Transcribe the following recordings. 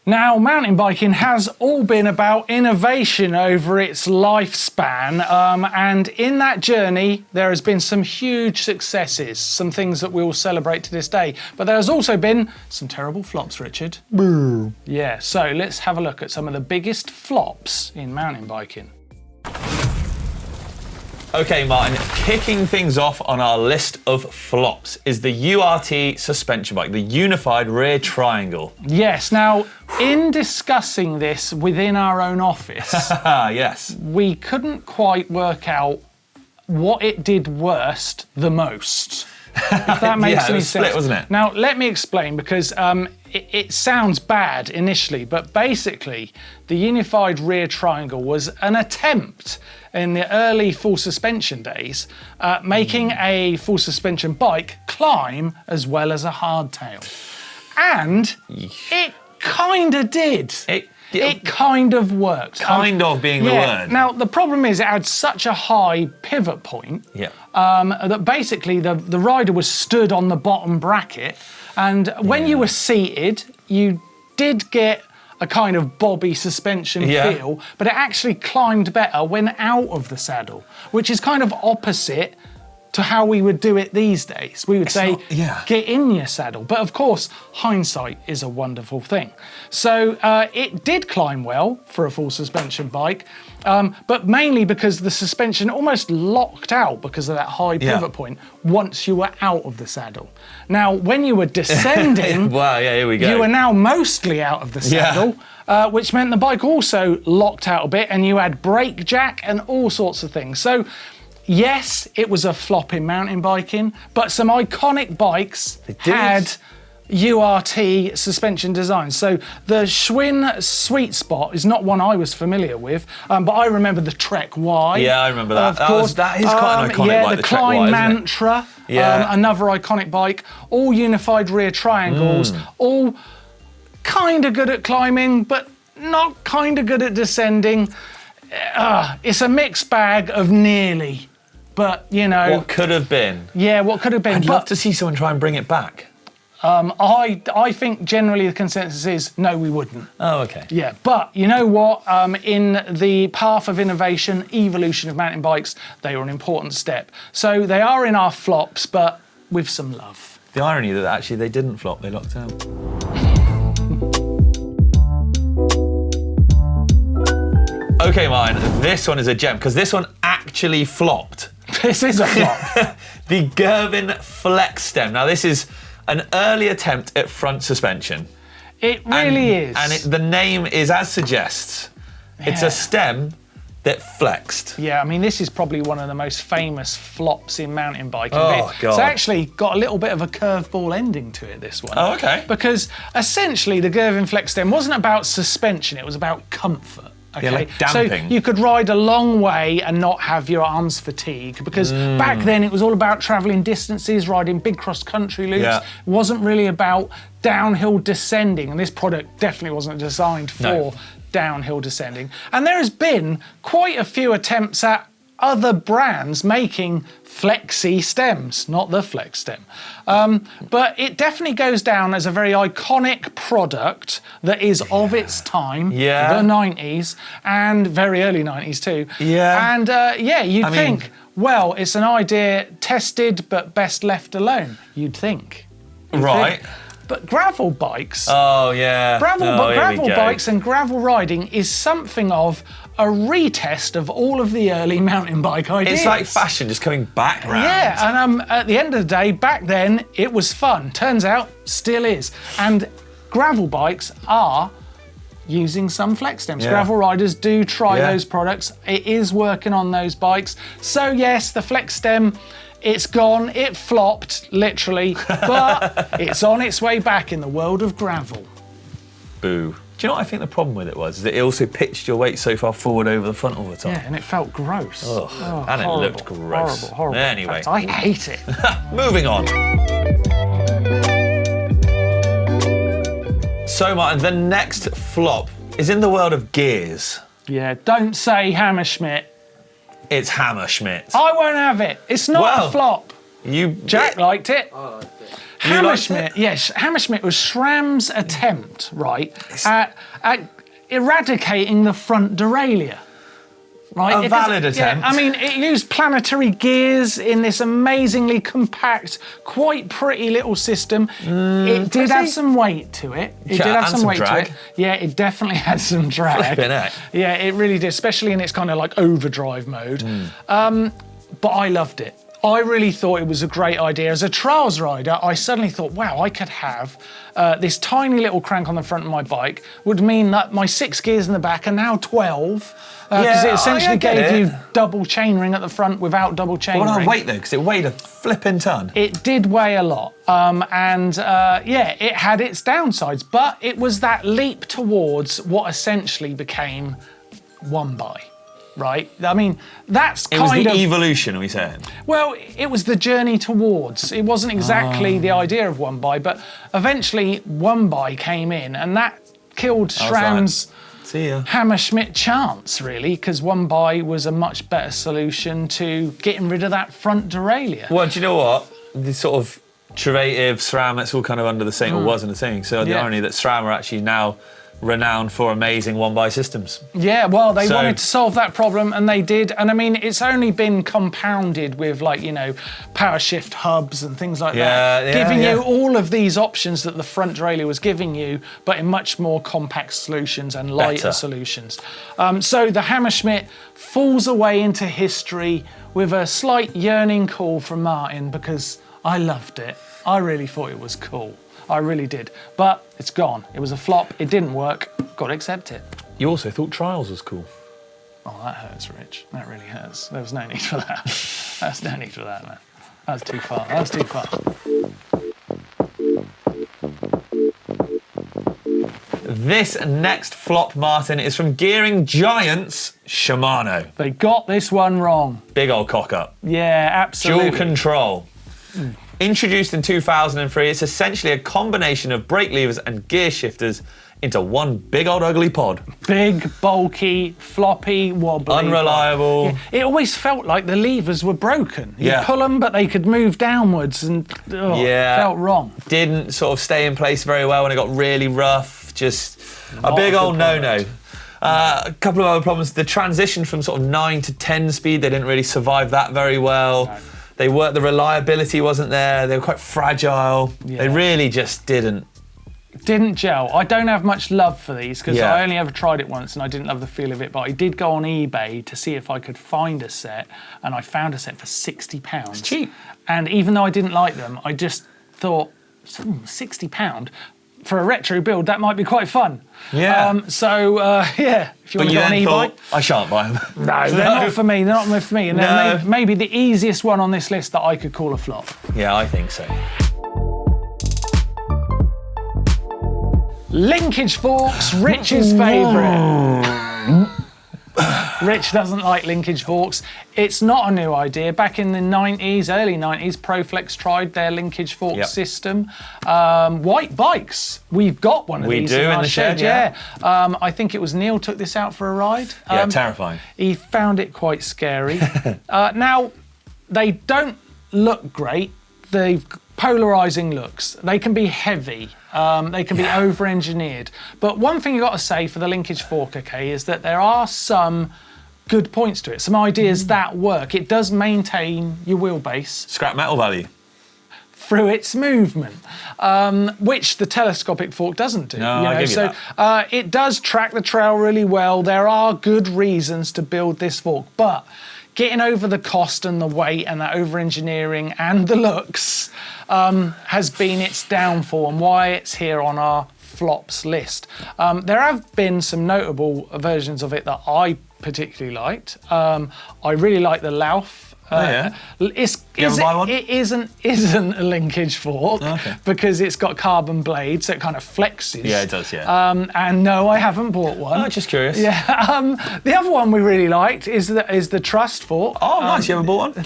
Now, mountain biking has all been about innovation over its lifespan, and in that journey, there has been some huge successes, some things that we will celebrate to this day. But there has also been some terrible flops, Richard. Boo. Yeah, so let's have a look at some of the biggest flops in mountain biking. Okay, Martin, kicking things off on our list of flops is the URT suspension bike, the Unified Rear Triangle. Yes, now, in discussing this within our own office, yes, we couldn't quite work out what it did worst the most. If that makes any sense. Split, wasn't it? Now, let me explain, because it sounds bad initially, but basically, the Unified Rear Triangle was an attempt in the early full suspension days, making a full suspension bike climb as well as a hardtail. And it kind of did. It kind of worked. Kind of being the word. Now, the problem is it had such a high pivot point that basically the rider was stood on the bottom bracket, and when you were seated, you did get a kind of bobby suspension feel, but it actually climbed better when out of the saddle, which is kind of opposite to how we would do it these days. We would say, get in your saddle. But of course, hindsight is a wonderful thing. So it did climb well for a full suspension bike, but mainly because the suspension almost locked out because of that high pivot point once you were out of the saddle. Now, when you were descending, wow, here we go. You were now mostly out of the saddle, which meant the bike also locked out a bit, and you had brake jack and all sorts of things. So, yes, it was a flop in mountain biking, but some iconic bikes had URT suspension designs. So the Schwinn Sweet Spot is not one I was familiar with, but I remember the Trek Y. Yeah, I remember that. Of course. That is quite an iconic bike, the Trek Y, Klein isn't it? Mantra, another iconic bike. All unified rear triangles, all kind of good at climbing, but not kind of good at descending. It's a mixed bag of nearly. But, you know... What could have been. Yeah, what could have been. I'd love to see someone try and bring it back. I think generally the consensus is, no, we wouldn't. Oh, okay. Yeah, but you know what? In the path of innovation, evolution of mountain bikes, they were an important step. So they are in our flops, but with some love. The irony that actually they didn't flop, they locked out. Okay, Martin, this one is a gem, because this one actually flopped. This is a flop. The Girvin Flex Stem. Now, this is an early attempt at front suspension. It really is. And the name is as suggests. It's a stem that flexed. Yeah, I mean, this is probably one of the most famous flops in mountain biking. Oh, God. It's actually got a little bit of a curveball ending to it, this one. Oh, okay. Because essentially the Girvin Flex Stem wasn't about suspension, it was about comfort. Okay, yeah, like damping. So you could ride a long way and not have your arms fatigue, because back then it was all about travelling distances, riding big cross-country loops. Yeah. It wasn't really about downhill descending, and this product definitely wasn't designed for downhill descending. And there has been quite a few attempts at other brands making flexi stems, not the Flex Stem. But it definitely goes down as a very iconic product that is of its time, the 90s, and very early 90s too. Yeah. And you'd think, well, it's an idea tested but best left alone, you'd think. Right. But gravel bikes... Oh, yeah. Gravel bikes and gravel riding is something of a retest of all of the early mountain bike ideas. It's like fashion just coming back round. Yeah, and at the end of the day, back then, it was fun. Turns out, still is. And gravel bikes are using some flex stems. Gravel riders do try those products. It is working on those bikes. So yes, the flex stem, it's gone, it flopped, literally, but it's on its way back in the world of gravel. Boo. Do you know what I think the problem with it was? Is that it also pitched your weight so far forward over the front all the time. Yeah, and it felt gross. Ugh. And horrible, it looked gross. Horrible. Anyway. I hate it. Moving on. So, Martin, the next flop is in the world of gears. Yeah, don't say Hammerschmidt. It's Hammerschmidt. I won't have it. It's not a flop. You... Jack liked it. I liked it. Hammerschmidt, yes, Hammerschmidt was SRAM's attempt, right, at eradicating the front derailleur. Right? A valid attempt. Yeah, I mean, it used planetary gears in this amazingly compact, quite pretty little system. It did have some weight to it. It did have some weight to it. Yeah, it definitely had some drag. Flipping heck. Yeah, it really did, especially in its kind of like overdrive mode. But I loved it. I really thought it was a great idea. As a trials rider, I suddenly thought, wow, I could have this tiny little crank on the front of my bike, would mean that my 6 gears in the back are now 12, because it essentially gave you double chainring at the front without double chainring. What about weight though? Because it weighed a flipping ton. It did weigh a lot, yeah, it had its downsides, but it was that leap towards what essentially became one by. Right? I mean, that's kind of... It was the evolution, are we saying? Well, it was the journey towards. It wasn't exactly the idea of one by, but eventually one by came in, and that killed SRAM's Hammerschmidt chance, really, because one by was a much better solution to getting rid of that front derailleur. Well, do you know what? The sort of Truvativ, SRAM, it's all kind of under the same, or was in the same. So the irony that SRAM are actually now renowned for amazing one-by systems. Yeah, well, they wanted to solve that problem, and they did. And I mean, it's only been compounded with, like, you know, power shift hubs and things like that, giving you all of these options that the front derailleur was giving you, but in much more compact solutions and lighter solutions. So the Hammerschmidt falls away into history with a slight yearning call from Martin, because I loved it. I really thought it was cool. I really did. But it's gone. It was a flop. It didn't work. Got to accept it. You also thought Trials was cool. Oh, that hurts, Rich. That really hurts. There was no need for that. There's no need for that, man. That was too far. That was too far. This next flop, Martin, is from gearing giants Shimano. They got this one wrong. Big old cock up. Yeah, absolutely. Dual control. Introduced in 2003, it's essentially a combination of brake levers and gear shifters into one big old ugly pod. Big, bulky, floppy, wobbly. Unreliable. Yeah. It always felt like the levers were broken. You pull them, but they could move downwards, and it felt wrong. Didn't sort of stay in place very well when it got really rough. Just a big old no-no. A couple of other problems. The transition from sort of 9 to 10 speed, they didn't really survive that very well. No. They weren't, the reliability wasn't there. They were quite fragile. Yeah. They really just didn't gel. I don't have much love for these, because I only ever tried it once and I didn't love the feel of it, but I did go on eBay to see if I could find a set, and I found a set for £60. It's cheap. And even though I didn't like them, I just thought, £60? For a retro build, that might be quite fun. Yeah. If you want to go on eBay, I shan't buy them. No, they're not for me. They're not for me. And they're maybe the easiest one on this list that I could call a flop. Yeah, I think so. Linkage Forks, Rich's favourite. Rich doesn't like linkage forks. It's not a new idea. Back in the 90s, early 90s, Proflex tried their linkage fork system. White bikes. We've got one of these in our shed. I think it was Neil took this out for a ride. Terrifying. He found it quite scary. Now, they don't look great. They've polarizing looks. They can be heavy. They can be over-engineered. But one thing you've got to say for the linkage fork, okay, is that there are some good points to it, some ideas that work. It does maintain your wheelbase. Scrap metal value. Through its movement, which the telescopic fork doesn't do. No, I give you that. It does track the trail really well. There are good reasons to build this fork, but getting over the cost and the weight and that over-engineering and the looks has been its downfall, and why it's here on our flops list. There have been some notable versions of it that I particularly liked. I really like the Lauf. It isn't a linkage fork because it's got carbon blades, so it kind of flexes. Yeah, it does, yeah. And no, I haven't bought one. Oh, just curious. Yeah. The other one we really liked is the Trust fork. Oh, nice. You ever bought one?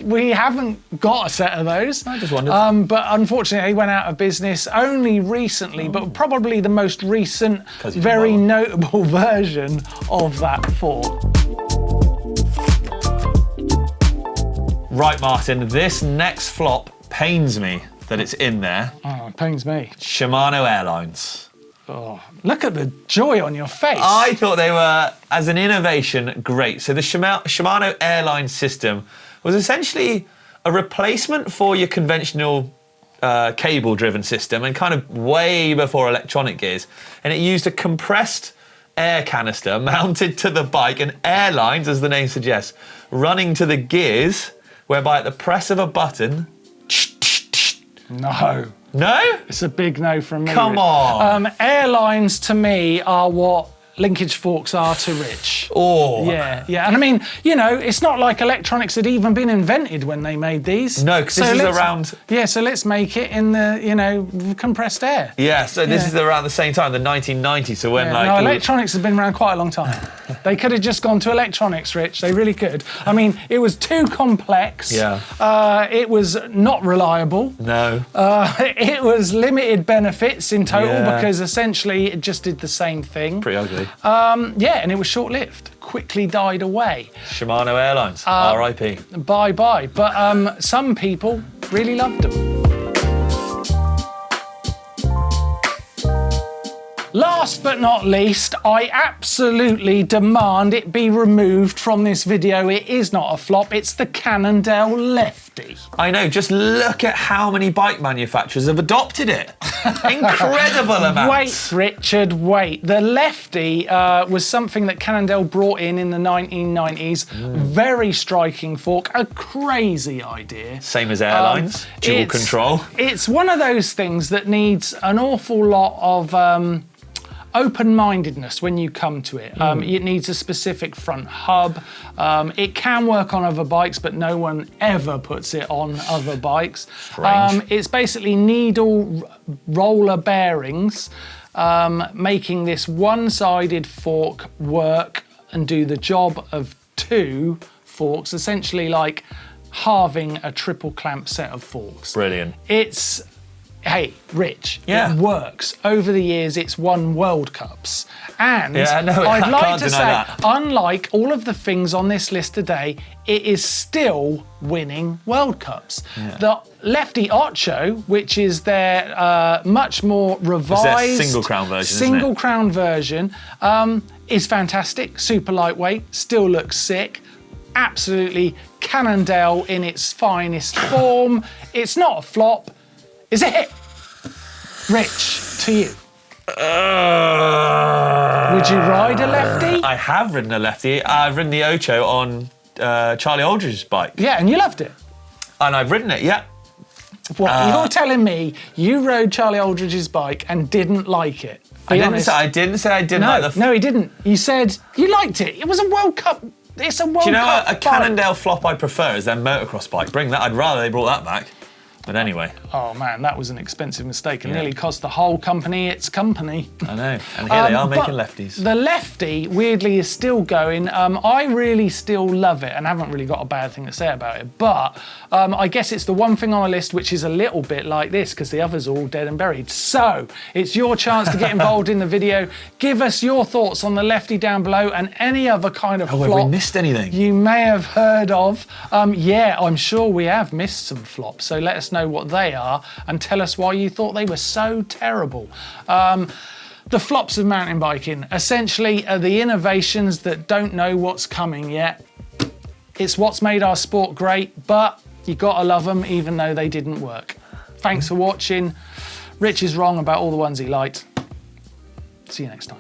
We haven't got a set of those. I just wondered. But unfortunately, they went out of business only recently, but probably the most recent, very notable version of that fork. Right, Martin, this next flop pains me. that it's in there. Oh, it pains me. Shimano Airlines. Oh, look at the joy on your face. I thought they were, as an innovation, great. So the Shimano Airlines system was essentially a replacement for your conventional cable-driven system, and kind of way before electronic gears. And it used a compressed air canister mounted to the bike, and air lines, as the name suggests, running to the gears, whereby at the press of a button... No. No? It's a big no from me. Come on. Airlines, to me, are what linkage forks are to Rich. Oh. Yeah, yeah. And I mean, you know, it's not like electronics had even been invented when they made these. No, because this is around... Yeah, so let's make it in the, you know, compressed air. Yeah, so this is around the same time, the 1990s, so when like... No, electronics has been around quite a long time. They could have just gone to electronics, Rich. They really could. I mean, it was too complex. Yeah. It was not reliable. No. It was limited benefits in total because essentially it just did the same thing. Pretty ugly. Yeah, and it was short-lived. Quickly died away. Shimano Airlines, R.I.P. Bye-bye. But some people really loved them. Last but not least, I absolutely demand it be removed from this video. It is not a flop, it's the Cannondale Lefty. I know, just look at how many bike manufacturers have adopted it. Incredible amounts. Wait, Richard, wait. The Lefty was something that Cannondale brought in the 1990s. Very striking fork, a crazy idea. Same as Airlines, dual control. It's one of those things that needs an awful lot of open-mindedness when you come to it. It needs a specific front hub. It can work on other bikes, but no one ever puts it on other bikes. It's basically needle roller bearings, making this one-sided fork work and do the job of two forks, essentially like halving a triple clamp set of forks. Brilliant. It's... Hey, Rich, it works. Over the years, it's won World Cups. And I'd like to say, unlike all of the things on this list today, it is still winning World Cups. Yeah. The Lefty Ocho, which is their much more revised... single crown version, Single crown version, is fantastic, super lightweight, still looks sick. Absolutely Cannondale in its finest form. It's not a flop. Is it? Rich, to you. Would you ride a Lefty? I have ridden a Lefty. I've ridden the Ocho on Charlie Aldridge's bike. Yeah, and you loved it? And I've ridden it, yeah. What, you're telling me you rode Charlie Aldridge's bike and didn't like it? I didn't say I didn't like the... No, he didn't. You said you liked it. It was a World Cup... It's a World Cup. Do you know bike. a Cannondale flop I prefer is their motocross bike. Bring that. I'd rather they brought that back. But anyway. Oh man, that was an expensive mistake. It nearly cost the whole company its company. I know, and here they are making Lefties. The Lefty, weirdly, is still going. I really still love it and haven't really got a bad thing to say about it. But I guess it's the one thing on a list which is a little bit like this because the others are all dead and buried. So it's your chance to get involved in the video. Give us your thoughts on the Lefty down below and any other kind of flop have we missed anything? You may have heard of. Yeah, I'm sure we have missed some flops. So let us know what they are and tell us why you thought they were so terrible. The flops of mountain biking essentially are the innovations that don't know what's coming yet. It's what's made our sport great, but you gotta love them even though they didn't work. Thanks for watching. Rich is wrong about all the ones he liked. See you next time.